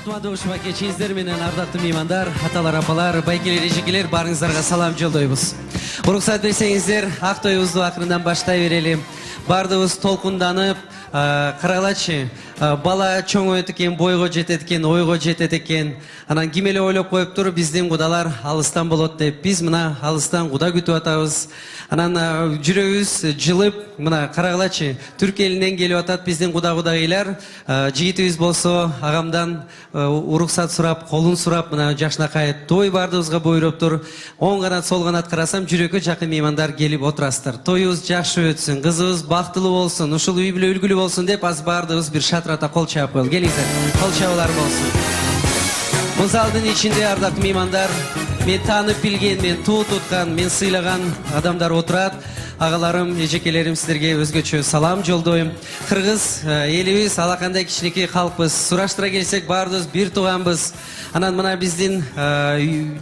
Кутмандуу ушуга кечиңиздер менен ардактуу меймандар, аталар, апалар, байкелер, эжекелер, барыңыздарга салам жолдойбуз. Уруксат берсеңиздер, ак тоюбузду акырындан баштай берели. Бардыгыбыз толкунданып, карагылачы, бала чоң өтөт экен, бойго жетет экен, ойго жетет экен. Анан ким эле ойлоп коюптур, биздин кудалар алыстан болот деп. Биз мына алыстан куда күтүп атабыз. Анан жүрөгүбүз жылып, мына карагылачы, Түрк элинен келип атат биздин кудагыйлар. Жигитибиз болсо агамдан уруксат сурап, колун сурап, мына жакшынакай той бардыгыбызга буйруптур. Оң канат, сол канат карасам, жүрөккө жакын меймандар келип отурасыздар. Тоюбуз жакшы өтсүн, кызыбыз бактылуу болсун, ушул үй бүлө үлгүлүү болсун деп аз бардыгыбыз бир шатрата кол чаап коелу. Келиңиздер, кол чабуулар болсун. Бул залдын ичинде ардактуу меймандар, мен таанып билген, мен туу туткан, мен сыйлаган адамдар отурат. Агаларым, эжекелерим, сиздерге өзгөчө салам жолдойм. Кыргыз элибиз алакандай кичинекей калкпыз. Сураштыра келсек баарыбыз бир тууганбыз. Анан мына биздин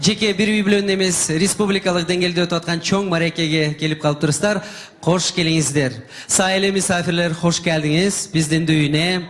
жеке бир үй бүлөнүн эмес, республикалык деңгээлде өтүп аткан чоң марекеге келип калыптырсыздар. Кош келиңиздер. Сайылы мисафирлер, кош келдиңиз. Биздин дүйүнө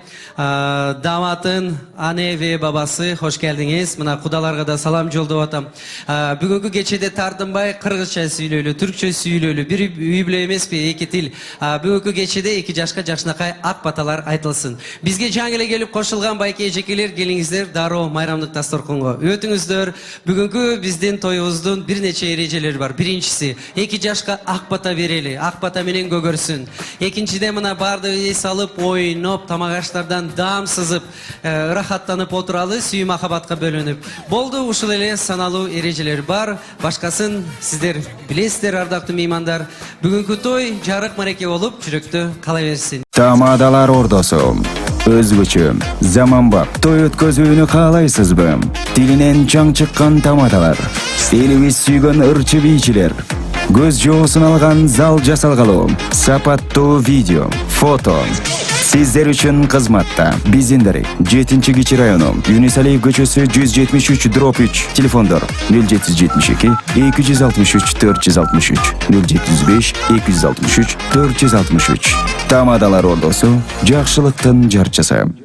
даматын ане ве бабасы хош келдиңиз. Мына кудаларга да салам жолдоп атам. Бүгүнкү кечеде тартынбай кыргызча сүйлөйлү, түркчө сүйлөйлү, бир үй бүлө эмеспи, эки тил. Бүгүнкү кечеде эки жашка жакшынакай ак баталар айтылсын. Бизге жаңы эле келип кошулган байке эжекелер, келиңиздер дароо майрамдык дасторконго. Өтүңүздөр. Бүгүнкү биздин тоюбуздун бир нече эрежелери бар. Биринчиси, эки жашка ак бата берели, ак бата менен көгөрсүн. Экинчиден мына баардыгы эс алып, ойноп, тамак аштардан даам сызып, рахаттанып отуралы, сүйүү махабатка бөлүнүп. Болду, ушул эле саналуу эрежелер бар. Башкасын сиздер билесиздер, ардактуу меймандар. Бүгүнкү той жарык мареке болуп, жүрөктө кала берсин. Тамадалар ордосу. Өзгөчө, заманбап той өткөзүүнү каалайсызбы? Тилинен чаң чыккан тамадалар. Элибиз сүйгөн ырчы бийчилер. Көз жоосун алган зал жасалгалуу. Сапаттуу видео, фото. Сиздер үчүн кызматта. Биздин 7-Кичи району, Юнисалиев көчөсү 173/3. Телефондор 0772 263 463 075 263 463. Тамадалар ордосу, жакшылыктын жарчысы.